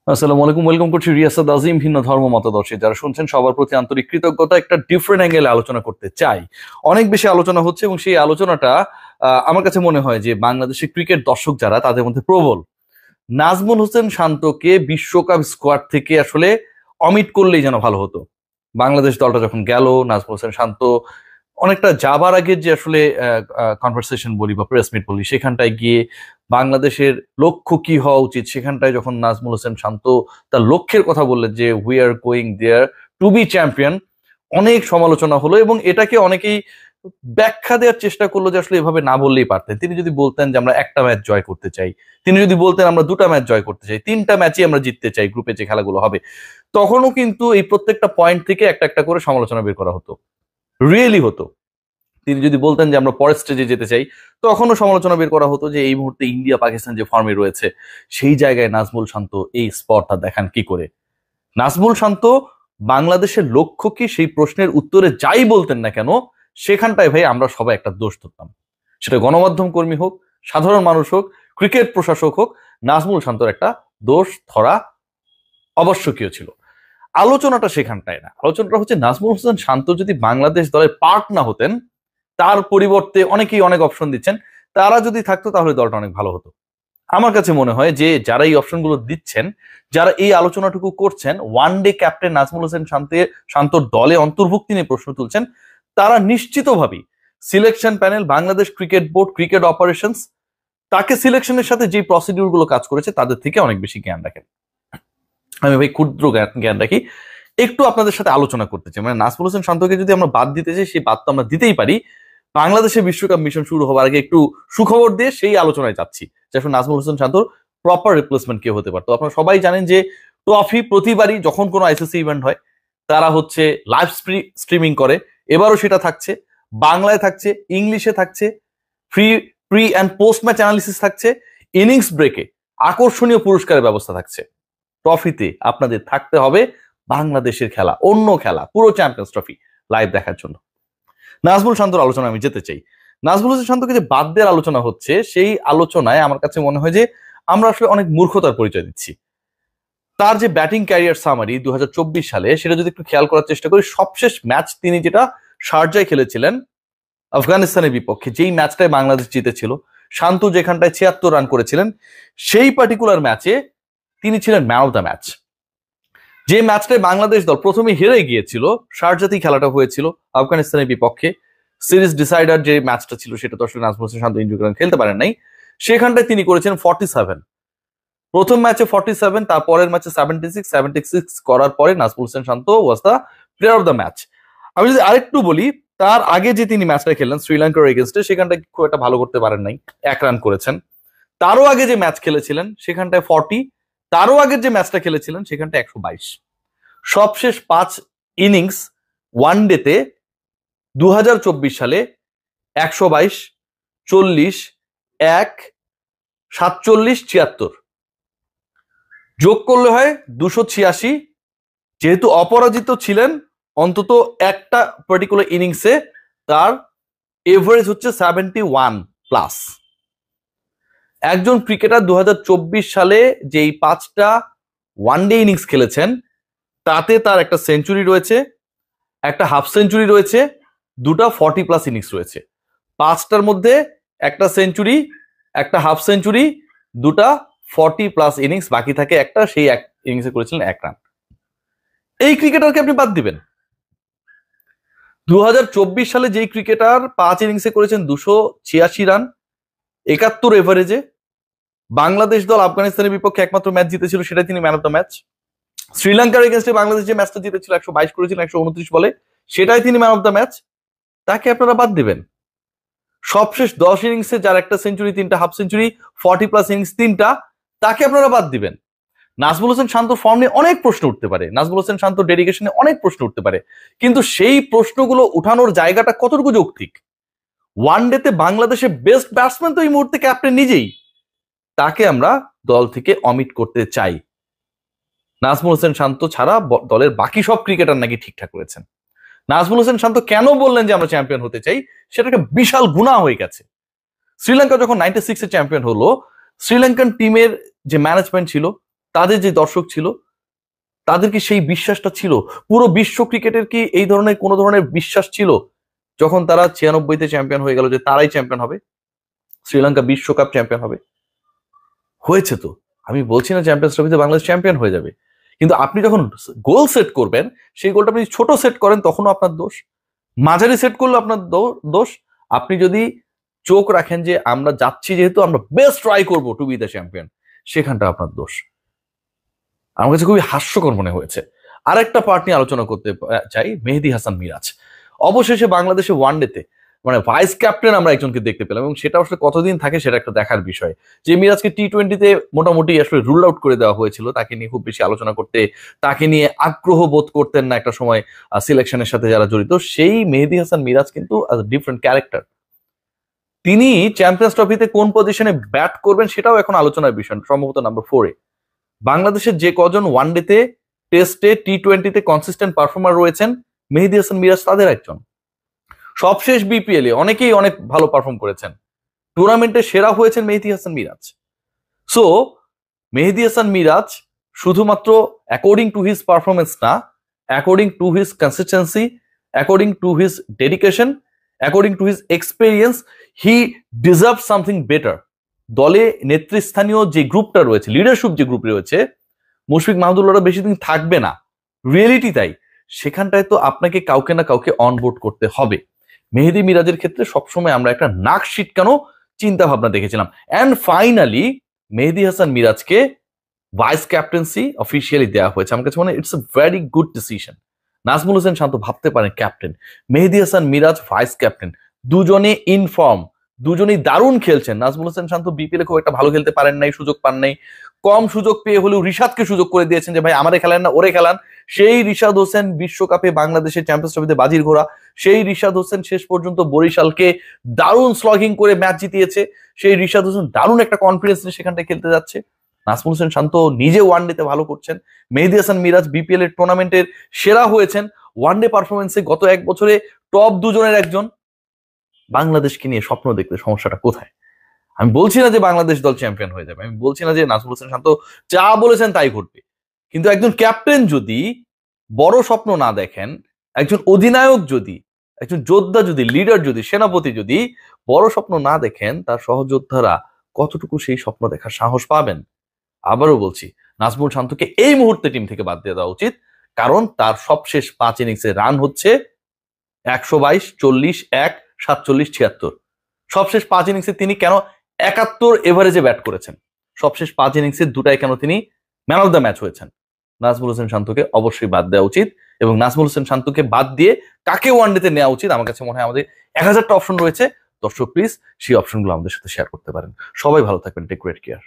আসসালামু আলাইকুম, ওয়েলকাম করছি রিয়াসাত আজিম। ভিন্ন ধর্ম মতাদর্শী যারা শুনছেন সবার প্রতি আন্তরিক কৃতজ্ঞতা। একটা ডিফারেন্ট অ্যাঙ্গেলে আলোচনা করতে চাই। অনেক বেশি আলোচনা হচ্ছে এবং সেই আলোচনাটা আমার কাছে মনে হয় যে বাংলাদেশের ক্রিকেট দর্শক যারা তাদের মধ্যে প্রবল। নাজমুল হোসেন শান্তকে বিশ্বকাপ স্কোয়াড থেকে আসলে অমিট করলেই যেন ভালো হতো। বাংলাদেশ দলটা যখন গেল, নাজমুল হোসেন শান্ত অনেকটা যাবার আগের যে আসলে কনভারসেশন বলি বা প্রেস মিট বলি, সেখানটায় গিয়ে বাংলাদেশের লক্ষ্য কি হওয়া উচিত, সেখানটায় যখন নাজমুল হোসেন শান্ত তার লক্ষ্যের কথা বললেন যে we are going there to be champion, অনেক সমালোচনা হলো এবং এটাকে অনেকেই ব্যাখ্যা দেওয়ার চেষ্টা করলো যে আসলে এভাবে না বললেই পারতেন। তিনি যদি বলতেন যে আমরা একটা ম্যাচ জয় করতে চাই, তিনি যদি বলতেন আমরা দুটা ম্যাচ জয় করতে চাই, তিনটা ম্যাচই আমরা জিততে চাই গ্রুপে যে খেলাগুলো হবে, তখনও কিন্তু এই প্রত্যেকটা পয়েন্ট থেকে একটা একটা করে সমালোচনা বের করা হতো, রিয়েলি হতো। তিনি যদি বলতেন যে আমরা পরের স্টেজে যেতে চাই, তখনও সমালোচনা বের করা হতো যে এই মুহূর্তে ইন্ডিয়া পাকিস্তান যে ফর্মে রয়েছে সেই জায়গায় নাজমুল শান্ত এই স্পটটা দেখান কি করে। নাজমুল শান্ত বাংলাদেশের লক্ষ্য কি, সেই প্রশ্নের উত্তরে যাই বলতেন না কেন, সেখানটায় ভাই আমরা সবাই একটা দোষ ধরতাম। সেটা গণমাধ্যম কর্মী হোক, সাধারণ মানুষ হোক, ক্রিকেট প্রশাসক হোক, নাজমুল শান্তর একটা দোষ ধরা আবশ্যকীয় ছিল। আলোচনাটা সেখানটায় না, আলোচনাটা হচ্ছে নাজমুল হোসেন শান্ত যদি বাংলাদেশ দলের পার্ট না হতেন, তার পরিবর্তে অনেকেই অনেক অপশন দিচ্ছেন, তারা যদি থাকতো তাহলে দলটা অনেক ভালো হতো। আমার কাছে মনে হয় যে যারা এই অপশনগুলো দিচ্ছেন, যারা এই আলোচনাটুকু করছেন, one day captain Nazmul Hossain শান্তর দলে অন্তর্ভুক্তি নিয়ে প্রশ্ন তুলছেন, তারা নিশ্চিতভাবেই selection panel, Bangladesh cricket board, cricket operations, তাকে সিলেকশনের সাথে যে প্রসিডিউর গুলো কাজ করেছে তাদের থেকে অনেক বেশি জ্ঞান রাখেন। আমি ভাই ক্ষুদ্র জ্ঞান রাখি, একটু আপনাদের সাথে আলোচনা করতে চাই। মানে নাজমুল হোসেন শান্তকে যদি আমরা বাদ দিতে চাই, সেই বাদ তো আমরা দিতেই পারি। বাংলাদেশের বিশ্বকাপ মিশন শুরু হওয়ার আগে একটু সুখবর দিয়ে সেই আলোচনায় যাচ্ছি যে আসলে নাজমুল হোসেন শান্তর প্রপার রিপ্লেসমেন্ট কে হতে পারতো। আপনারা সবাই জানেন যে ট্রফি প্রতিবারই যখন কোনো আইসিসি ইভেন্ট হয় তারা হচ্ছে লাইভ স্ট্রিমিং করে। এবারও সেটা থাকছে, বাংলায় থাকছে, ইংলিশে থাকছে, free pre and post match analysis থাকছে, ইনিংস ব্রেকে আকর্ষণীয় পুরস্কারের ব্যবস্থা থাকছে। ট্রফিতে আপনাদের থাকতে হবে বাংলাদেশের খেলা, অন্য খেলা, পুরো চ্যাম্পিয়ন্স ট্রফি লাইভ দেখার জন্য। নাজমুল শান্তর আলোচনা আমি যেতে চাই। নাজমুল হোসেন শান্তকে যে বাদ দেওয়ার আলোচনা হচ্ছে, সেই আলোচনায় আমার কাছে মনে হয় যে আমরা আসলে অনেক মূর্খতার পরিচয় দিচ্ছি। তার যে ব্যাটিং ক্যারিয়ার সামারি 2024 সালে, সেটা যদি একটু খেয়াল করার চেষ্টা করি, সবশেষ ম্যাচ তিনি যেটা শারজায় খেলেছিলেন আফগানিস্তানের বিপক্ষে, যেই ম্যাচটায় বাংলাদেশ জিতেছিল, শান্ত যেখানটায় 76 রান করেছিলেন, সেই পার্টিকুলার ম্যাচে তিনি ছিলেন ম্যান অফ দ্য ম্যাচ। যে ম্যাচটায় বাংলাদেশ দল প্রথমে হেরে গিয়েছিল, শারজাতেই খেলাটা হয়েছিল আফগানিস্তানের বিপক্ষে, সিরিজ ডিসাইডার যে ম্যাচটা ছিল সেটা তো আসলে নাজমুল হোসেন শান্ত ইনজুরি কারণে খেলতে পারেন নাই। সেখানটায় তিনি করেছেন 47, প্রথম ম্যাচে 47, তারপরের ম্যাচে 76 করার পরে Najmul Hossain Shanto was the player of the match. আমি যদি আরেকটু বলি, তার আগে যে তিনি ম্যাচটা খেললেন শ্রীলঙ্কার এগেনস্টে, সেখানটায় খুব একটা ভালো করতে পারেন নাই, 1 রান করেছেন। তারও আগে যে ম্যাচ খেলেছিলেন সেখানটায় 40, তারও আগের যে ম্যাচটা খেলেছিলেন সেখানটায় 122। সবশেষ 5 ইনিংস ওয়ান ডেতে 2024 সালে 122, 40, 1, 47, 76 যোগ করলে হয় 286। যেহেতু অপরাজিত ছিলেন, অন্তত একটা পার্টিকুলার ইনিংসে তার এভারেজ হচ্ছে 71+। একজন ক্রিকেটার 2024 সালে যেই 5টা ওয়ানডে ইনিংস খেলেছেন, তাতে তার একটা সেঞ্চুরি রয়েছে, একটা হাফ সেঞ্চুরি রয়েছে, দুটা 40+ ইনিংস রয়েছে। 5টার মধ্যে একটা সেঞ্চুরি, একটা হাফ সেঞ্চুরি, দুটা 40+ ইনিংস, বাকি থাকে একটা, সেই এক ইনিংসে করেছিলেন 1 রান। এই ক্রিকেটারকে আপনি বাদ দিবেন? 2024 সালে যেই ক্রিকেটার 5 ইনিংসে করেছেন 286 রান, 71 এভারেজে, বাংলাদেশ দল আফগানিস্তানের বিপক্ষে একমাত্র ম্যাচ জিতেছিল, সেটাই তিনি ম্যান অফ দ্য ম্যাচ। শ্রীলঙ্কার এগেনস্টে বাংলাদেশ যে ম্যাচটা জিতেছিল 122 করেছিলেন 129 বলে, সেটাই তিনি ম্যান অফ দ্য ম্যাচ। তাকে আপনারা বাদ দিবেন? সবশেষ 10 ইনিংসে যার একটা সেঞ্চুরি, 3টা হাফ সেঞ্চুরি, 40+ ইনিংস 3টা, তাকে আপনারা বাদ দিবেন? নাজমুল হোসেন শান্তর ফর্ম নিয়ে অনেক প্রশ্ন উঠতে পারে, নাজমুল হোসেন শান্তর ডেডিকেশনে অনেক প্রশ্ন উঠতে পারে, কিন্তু সেই প্রশ্নগুলো উঠানোর জায়গাটা কতটুকু যৌক্তিক? ওয়ান ডেতে বাংলাদেশের বেস্ট ব্যাটসম্যান তো এই মুহূর্তে ক্যাপ্টেন নিজেই, তাকে আমরা দল থেকে অমিট করতে চাই। নাজমুল হোসেন শান্ত ছাড়া দলের বাকি সব ক্রিকেটার নাকি ঠিকঠাক করেছেন। নাজমুল হোসেন শান্ত কেন বললেন যে আমরা চ্যাম্পিয়ন হতে চাই, সেটা একটা বিশাল গুনাহ হয়ে গেছে। শ্রীলঙ্কা যখন 96-এ চ্যাম্পিয়ন হলো, শ্রীলঙ্কান টিমের যে ম্যানেজমেন্ট ছিল, তাদের যে দর্শক ছিল তাদের কি সেই বিশ্বাসটা ছিল? পুরো বিশ্ব ক্রিকেটের কি এই ধরনের কোনো ধরনের বিশ্বাস ছিল যখন তারা 96-তে চ্যাম্পিয়ন হয়ে গেল যে তারাই চ্যাম্পিয়ন হবে, শ্রীলঙ্কা বিশ্বকাপ চ্যাম্পিয়ন হবে? হয়েছে তো। আমি বলছি না চ্যাম্পিয়ন্স ট্রফিতে বাংলাদেশ চ্যাম্পিয়ন হয়ে যাবে, কিন্তু আপনি যখন গোল সেট করবেন সেই গোলটা আপনি ছোট সেট করেন তখনও আপনার দোষ, মাঝারি সেট করলে আপনার দোষ। আপনি যদি চোখ রাখেন যে আমরা যাচ্ছি যেহেতু আমরা বেস্ট ট্রাই করবো টু বি দ্য চ্যাম্পিয়ন, সেখানটা আপনার দোষ। আমার কাছে খুবই হাস্যকর মনে হয়েছে। আরেকটা পার্ট নিয়ে আলোচনা করতে চাই, মেহেদী হাসান মিরাজ। অবশেষে বাংলাদেশে ওয়ানডেতে মানে ভাইস ক্যাপ্টেন আমরা একজনকে দেখতে পেলাম, এবং সেটা আসলে কতদিন থাকে সেটা একটা দেখার বিষয়। যে মিরাজকে টি-20তে মোটামুটি আসলে রুল আউট করে দেওয়া হয়েছিল, তাকে নিয়ে খুব বেশি আলোচনা করতে, তাকে নিয়ে আগ্রহ বোধ করতেন না একটা সময় সিলেকশনের সাথে যারা জড়িত। সেই মেহেদী হাসান মিরাজ কিন্তু ডিফারেন্ট ক্যারেক্টার। তিনি চ্যাম্পিয়ন্স ট্রফিতে কোন পজিশনে ব্যাট করবেন সেটাও এখন আলোচনার বিষয়, সম্ভবত নাম্বার 4-এ। বাংলাদেশের যে কজন ওয়ানডেতে, টেস্টে, টি-20তে কনসিস্টেন্ট পারফর্মার রয়েছেন, মেহেদী হাসান মিরাজ তাদের একজন। সবশেষ বিপিএল এ অনেকেই অনেক ভালো পারফর্ম করেছেন, টুর্নামেন্টে সেরা হয়েছেন মেহেদী হাসান মিরাজ। সো মেহেদী হাসান মিরাজ শুধুমাত্র অ্যাকর্ডিং টু হিজ পারফরমেন্স না, according to his consistency, according to his dedication, according to his experience, he deserve something better. দলে নেতৃস্থানীয় যে গ্রুপটা রয়েছে, লিডারশিপ যে গ্রুপ রয়েছে, মুশফিক মাহমুদুল্লাহরা বেশি দিন থাকবে না, রিয়েলিটি তাই। সেখানটায় তো আপনাকে কাউকে না কাউকে অনবোর্ড করতে হবে। মেহেদী মিরাজের ক্ষেত্রে সবসময় আমরা একটা নাক শিটকানো চিন্তা ভাবনা দেখেছিলাম। অ্যান্ড ফাইনালি মেহেদী হাসান মিরাজকে ভাইস ক্যাপ্টেন্সি অফিসিয়ালি দেওয়া হয়েছে। আমার কাছে মনে হয় it's a very good decision. Najmul Hossain Shanto ভাবতে পারেন captain, Mehedi Hasan Miraz vice captain, দুজনে ইনফর্ম, দুজনেই দারুণ খেলছেন। নাজমুল হোসেন শান্ত বিপিএল খুব একটা ভালো খেলতে পারেন নাই, সুযোগ পান নাই, কম সুযোগ পেয়ে হলেও রিশাদকে সুযোগ করে দিয়েছেন যে ভাই আমারে খেলেন না ওরে খেলান। সেই রিশাদ হোসেন বিশ্বকাপে বাংলাদেশের চ্যাম্পিয়ন্স ট্রফিতে বাজির ঘোড়া, সেই রিশাদ হোসেন শেষ পর্যন্ত বরিশালকে দারুণ স্লগিং করে ম্যাচ জিতিয়েছে। সেই রিশাদ হোসেন দারুণ একটা কনফিডেন্স নিয়ে সেখানটায় খেলতে যাচ্ছে। নাজমুল হোসেন শান্ত নিজে ওয়ানডেতে ভালো করছেন, মেহেদী হাসান মিরাজ বিপিএল এর টুর্নামেন্টের সেরা হয়েছেন। ওয়ানডে পারফরমেন্সে গত এক বছরে টপ দুজনের একজন। বাংলাদেশকে নিয়ে স্বপ্ন দেখতে সমস্যাটা কোথায়? আমি বলছি না যে বাংলাদেশ দল চ্যাম্পিয়ন হয়ে যাবে, আমি বলছি না যে নাজমুল হোসেন শান্ত যা বলেছেন তাই ঘটবে, কিন্তু একজন ক্যাপ্টেন যদি বড় স্বপ্ন না দেখেন, একজন অধিনায়ক যদি, একজন যোদ্ধা যদি, লিডার যদি, সেনাপতি যদি বড় স্বপ্ন না দেখেন, তার সহযোদ্ধারা কতটুকু সেই স্বপ্ন দেখার সাহস পাবেন? আবারও বলছি, নাজমুল শান্তকে এই মুহূর্তে টিম থেকে বাদ দিয়ে দেওয়া উচিত, কারণ তার সবশেষ 5 ইনিংসে রান হচ্ছে 122, 40, 1, 47, 76। সবশেষ 5 ইনিংসে তিনি কেন 71 এভারেজে ব্যাট করেছেন? সবশেষ 5 ইনিংসে দুটাই কেন তিনি ম্যান অফ দ্য ম্যাচ হয়েছেন? নাজমুল হোসেন শান্তকে অবশ্যই বাদ দেওয়া উচিত, এবং নাজমুল হোসেন শান্তকে বাদ দিয়ে কাকে ওয়ানডেতে নেওয়া উচিত? আমার কাছে মনে হয় আমাদের 1000টা অপশন রয়েছে। দর্শক প্লিজ সেই অপশনগুলো আমাদের সাথে শেয়ার করতে পারেন। সবাই ভালো থাকবেন, টেক গ্রেট কেয়ার।